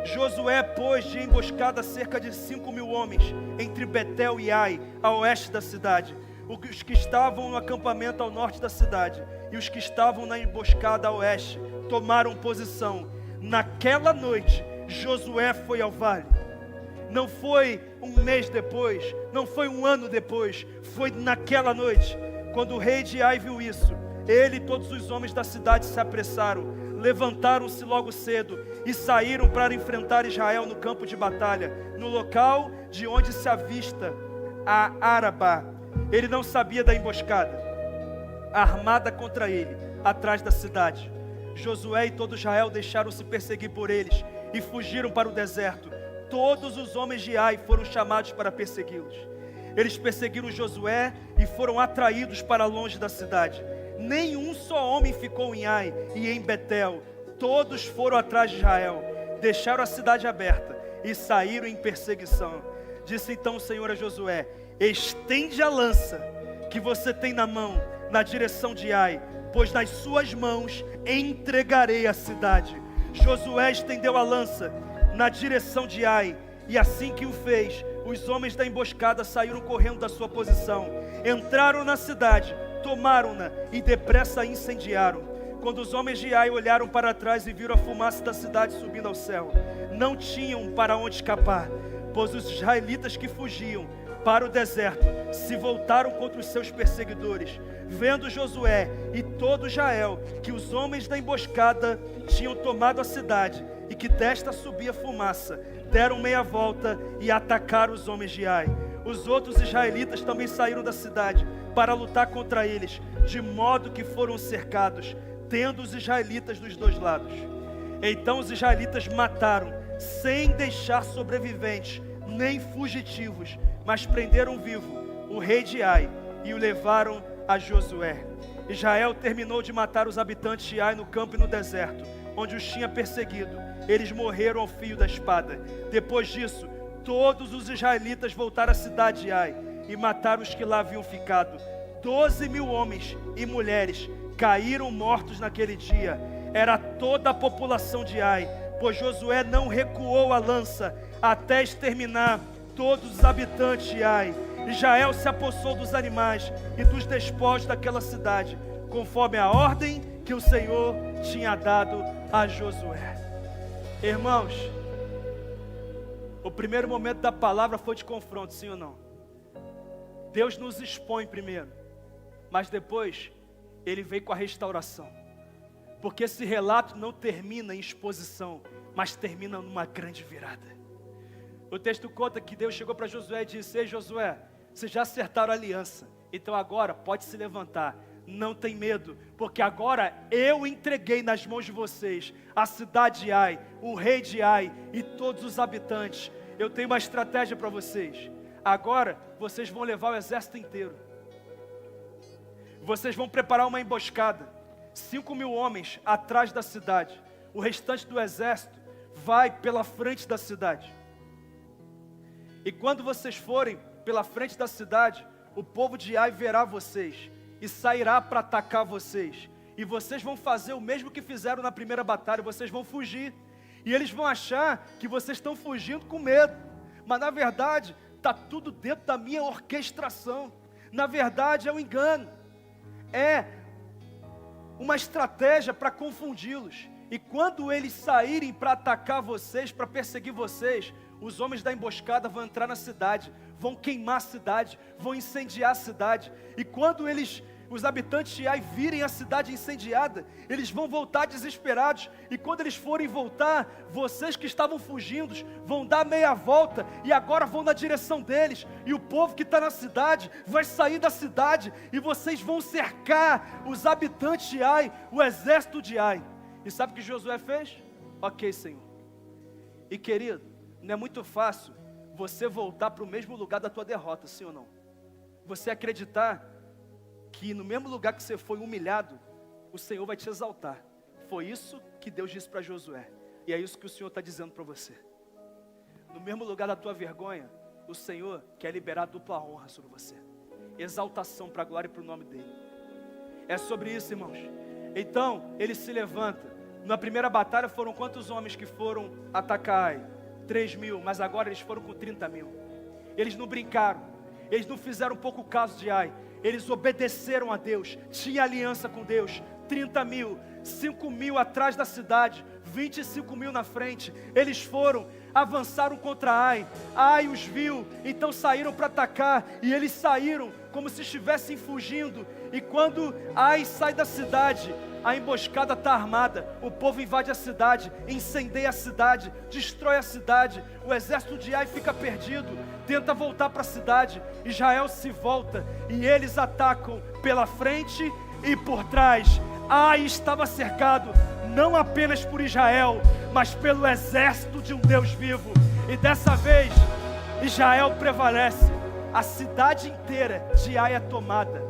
Josué pôs de emboscada cerca de 5.000 homens entre Betel e Ai, a oeste da cidade. Os que estavam no acampamento ao norte da cidade e os que estavam na emboscada a oeste tomaram posição. Naquela noite, Josué foi ao vale. Não foi um mês depois, não foi um ano depois, foi naquela noite. Quando o rei de Ai viu isso, ele e todos os homens da cidade se apressaram, levantaram-se logo cedo e saíram para enfrentar Israel no campo de batalha, no local de onde se avista a Arabá. Ele não sabia da emboscada armada contra ele, atrás da cidade. Josué e todo Israel deixaram-se perseguir por eles e fugiram para o deserto. Todos os homens de Ai foram chamados para persegui-los. Eles perseguiram Josué e foram atraídos para longe da cidade. Nenhum só homem ficou em Ai e em Betel. Todos foram atrás de Israel, deixaram a cidade aberta e saíram em perseguição. Disse então o Senhor a Josué: estende a lança que você tem na mão na direção de Ai, pois nas suas mãos entregarei a cidade. Josué estendeu a lança na direção de Ai, e assim que o fez, os homens da emboscada saíram correndo da sua posição, entraram na cidade, tomaram-na e depressa a incendiaram. Quando os homens de Ai olharam para trás e viram a fumaça da cidade subindo ao céu, não tinham para onde escapar, pois os israelitas que fugiam para o deserto se voltaram contra os seus perseguidores. Vendo Josué e todo Israel que os homens da emboscada tinham tomado a cidade e que desta subia fumaça, deram meia volta e atacaram os homens de Ai. Os outros israelitas também saíram da cidade para lutar contra eles, de modo que foram cercados, tendo os israelitas dos dois lados. Então os israelitas mataram, sem deixar sobreviventes, nem fugitivos, mas prenderam vivo o rei de Ai e o levaram a Josué. Israel terminou de matar os habitantes de Ai no campo e no deserto, onde os tinha perseguido. Eles morreram ao fio da espada. Depois disso, todos os israelitas voltaram à cidade de Ai e mataram os que lá haviam ficado. 12.000 homens e mulheres caíram mortos naquele dia. Era toda a população de Ai, pois Josué não recuou a lança até exterminar todos os habitantes de Ai. Israel se apossou dos animais e dos despojos daquela cidade, conforme a ordem que o Senhor tinha dado a Josué. Irmãos, o primeiro momento da palavra foi de confronto, sim ou não? Deus nos expõe primeiro, mas depois Ele vem com a restauração. Porque esse relato não termina em exposição, mas termina numa grande virada. O texto conta que Deus chegou para Josué e disse: ei Josué, vocês já acertaram a aliança, então agora pode se levantar, não tem medo, porque agora eu entreguei nas mãos de vocês a cidade de Ai, o rei de Ai e todos os habitantes. Eu tenho uma estratégia para vocês. Agora vocês vão levar o exército inteiro. Vocês vão preparar uma emboscada, 5.000 homens atrás da cidade. O restante do exército vai pela frente da cidade. E quando vocês forem pela frente da cidade, o povo de Ai verá vocês e sairá para atacar vocês. E vocês vão fazer o mesmo que fizeram na primeira batalha, vocês vão fugir. E eles vão achar que vocês estão fugindo com medo. Mas na verdade, está tudo dentro da minha orquestração. Na verdade é um engano. É uma estratégia para confundi-los. E quando eles saírem para atacar vocês, para perseguir vocês, os homens da emboscada vão entrar na cidade, vão queimar a cidade, vão incendiar a cidade. E quando os habitantes de Ai virem a cidade incendiada, eles vão voltar desesperados. E quando eles forem voltar, vocês que estavam fugindo vão dar meia volta e agora vão na direção deles. E o povo que está na cidade vai sair da cidade e vocês vão cercar os habitantes de Ai, o exército de Ai. E sabe o que Josué fez? Ok, Senhor. E querido, não é muito fácil você voltar para o mesmo lugar da tua derrota, sim ou não? Você acreditar que no mesmo lugar que você foi humilhado, o Senhor vai te exaltar. Foi isso que Deus disse para Josué. E é isso que o Senhor está dizendo para você. No mesmo lugar da tua vergonha, o Senhor quer liberar dupla honra sobre você. Exaltação para a glória e para o nome dEle. É sobre isso, irmãos. Então, ele se levanta. Na primeira batalha foram quantos homens que foram atacar Ai? 3.000, mas agora eles foram com 30.000. Eles não brincaram, eles não fizeram pouco caso de Ai. Eles obedeceram a Deus, tinha aliança com Deus. 30.000, 5.000 atrás da cidade, 25.000 na frente. Eles foram, avançaram contra Ai. Ai os viu, então saíram para atacar. E eles saíram como se estivessem fugindo. E quando Ai sai da cidade, a emboscada está armada. O povo invade a cidade, incendeia a cidade, destrói a cidade. O exército de Ai fica perdido, tenta voltar para a cidade. Israel se volta e eles atacam pela frente e por trás. Ai estava cercado não apenas por Israel, mas pelo exército de um Deus vivo. E dessa vez, Israel prevalece. A cidade inteira de Ai é tomada.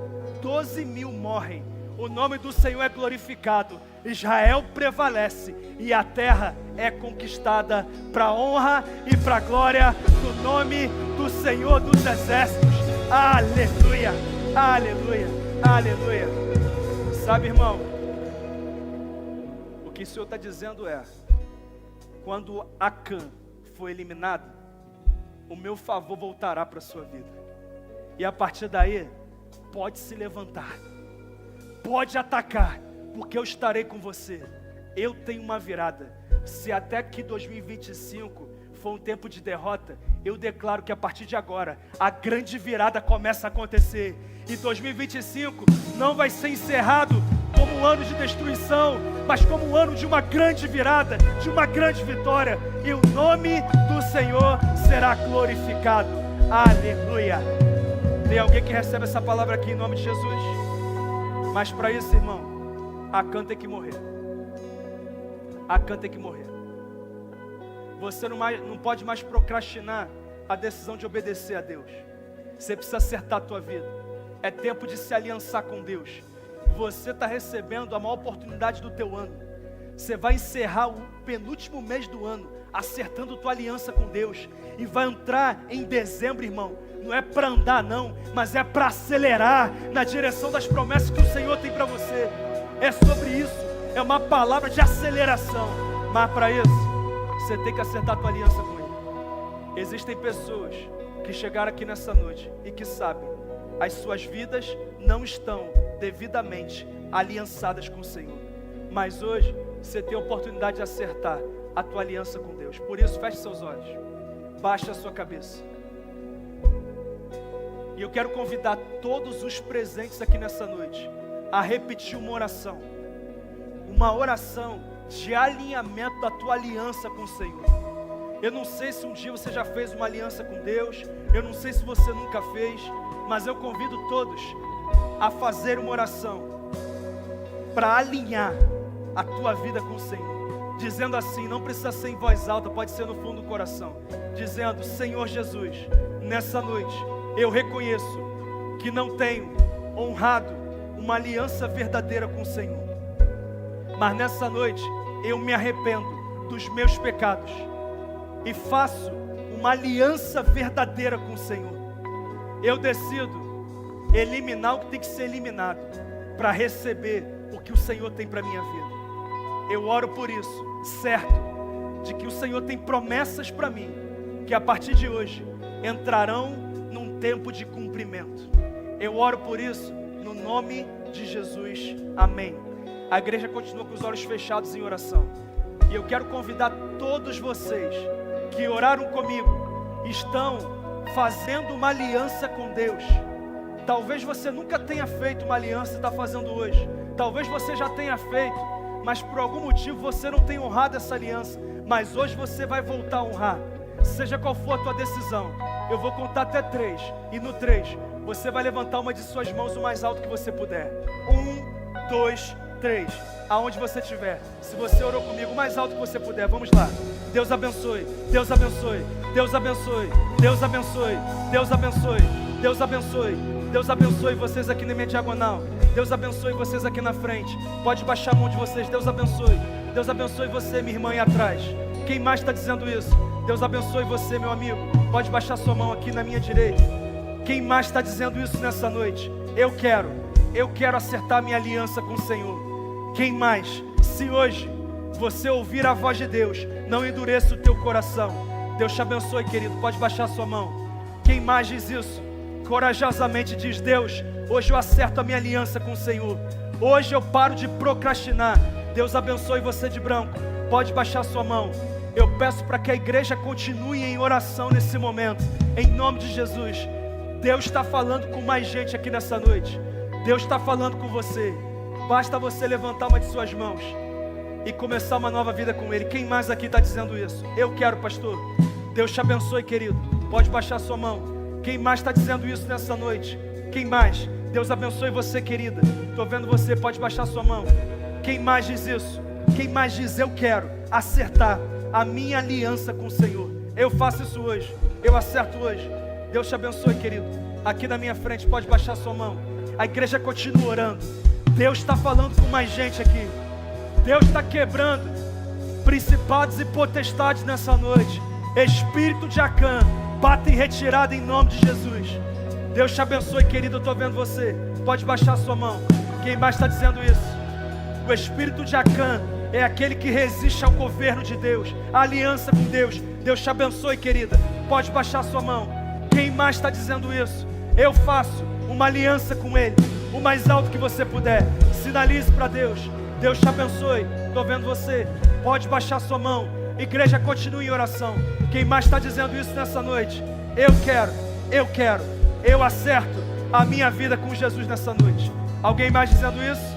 12.000 morrem. O nome do Senhor é glorificado. Israel prevalece e a terra é conquistada para a honra e para a glória do nome do Senhor dos Exércitos. Aleluia, aleluia, aleluia. Sabe, irmão, o que o Senhor está dizendo é: quando Acã for eliminado, o meu favor voltará para a sua vida. E a partir daí, pode se levantar, pode atacar, porque eu estarei com você. Eu tenho uma virada. Se até que 2025 for um tempo de derrota, eu declaro que a partir de agora, a grande virada começa a acontecer. E 2025 não vai ser encerrado como um ano de destruição, mas como um ano de uma grande virada, de uma grande vitória. E o nome do Senhor será glorificado. Aleluia. Tem alguém que recebe essa palavra aqui em nome de Jesus? Mas para isso, irmão, Acã tem que morrer. Acã tem que morrer. Você não pode mais procrastinar a decisão de obedecer a Deus. Você precisa acertar a tua vida. É tempo de se aliançar com Deus. Você está recebendo a maior oportunidade do teu ano. Você vai encerrar o penúltimo mês do ano acertando tua aliança com Deus. E vai entrar em dezembro, irmão. Não é para andar não, mas é para acelerar na direção das promessas que o Senhor tem para você. É sobre isso, é uma palavra de aceleração. Mas para isso, você tem que acertar a tua aliança com Ele. Existem pessoas que chegaram aqui nessa noite e que sabem, as suas vidas não estão devidamente aliançadas com o Senhor. Mas hoje, você tem a oportunidade de acertar a tua aliança com Deus. Por isso, feche seus olhos, baixe a sua cabeça. E eu quero convidar todos os presentes aqui nessa noite a repetir uma oração de alinhamento da tua aliança com o Senhor. Eu não sei se um dia você já fez uma aliança com Deus, eu não sei se você nunca fez, mas eu convido todos a fazer uma oração para alinhar a tua vida com o Senhor, dizendo assim, não precisa ser em voz alta, pode ser no fundo do coração, dizendo: Senhor Jesus, nessa noite eu reconheço que não tenho honrado uma aliança verdadeira com o Senhor, mas nessa noite eu me arrependo dos meus pecados e faço uma aliança verdadeira com o Senhor. Eu decido eliminar o que tem que ser eliminado para receber o que o Senhor tem para a minha vida. Eu oro por isso, certo de que o Senhor tem promessas para mim, que a partir de hoje entrarão num tempo de cumprimento. Eu oro por isso no nome de Jesus, amém. A igreja continua com os olhos fechados em oração, e eu quero convidar todos vocês que oraram comigo, estão fazendo uma aliança com Deus. Talvez você nunca tenha feito uma aliança e está fazendo hoje. Talvez você já tenha feito, mas por algum motivo você não tem honrado essa aliança. Mas hoje você vai voltar a honrar. Seja qual for a tua decisão, eu vou contar até 3. E no 3, você vai levantar uma de suas mãos o mais alto que você puder. 1, 2, 3. Aonde você estiver. Se você orou comigo, o mais alto que você puder. Vamos lá. Deus abençoe. Deus abençoe. Deus abençoe. Deus abençoe. Deus abençoe. Deus abençoe. Deus abençoe vocês aqui na minha diagonal. Deus abençoe vocês aqui na frente. Pode baixar a mão de vocês. Deus abençoe. Deus abençoe você, minha irmã, aí atrás. Quem mais está dizendo isso? Deus abençoe você, meu amigo. Pode baixar sua mão aqui na minha direita. Quem mais está dizendo isso nessa noite? Eu quero acertar minha aliança com o Senhor. Quem mais? Se hoje você ouvir a voz de Deus, não endureça o teu coração. Deus te abençoe, querido. Pode baixar sua mão. Quem mais diz isso? Corajosamente diz: Deus, hoje eu acerto a minha aliança com o Senhor. Hoje eu paro de procrastinar. Deus abençoe você de branco. Pode baixar sua mão. Eu peço para que a igreja continue em oração nesse momento, em nome de Jesus. Deus está falando com mais gente aqui nessa noite. Deus está falando com você. Basta você levantar uma de suas mãos e começar uma nova vida com Ele. Quem mais aqui está dizendo isso? Eu quero, pastor. Deus te abençoe, querido. Pode baixar sua mão. Quem mais está dizendo isso nessa noite? Quem mais? Deus abençoe você, querida. Estou vendo você, pode baixar sua mão. Quem mais diz isso? Quem mais diz: eu quero acertar a minha aliança com o Senhor? Eu faço isso hoje, eu acerto hoje. Deus te abençoe, querido. Aqui na minha frente, pode baixar sua mão. A igreja continua orando. Deus está falando com mais gente aqui. Deus está quebrando principados e potestades nessa noite. Espírito de Acã, bata em retirada em nome de Jesus. Deus te abençoe, querido. Eu estou vendo você, pode baixar sua mão. Quem mais está dizendo isso? O espírito de Acã é aquele que resiste ao governo de Deus, a aliança com Deus. Deus te abençoe, querida. Pode baixar sua mão. Quem mais está dizendo isso? Eu faço uma aliança com Ele. O mais alto que você puder, sinalize para Deus. Deus te abençoe. Estou vendo você, pode baixar sua mão. Igreja, continue em oração. Quem mais está dizendo isso nessa noite? Eu acerto a minha vida com Jesus nessa noite. Alguém mais dizendo isso?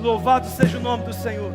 Louvado seja o nome do Senhor.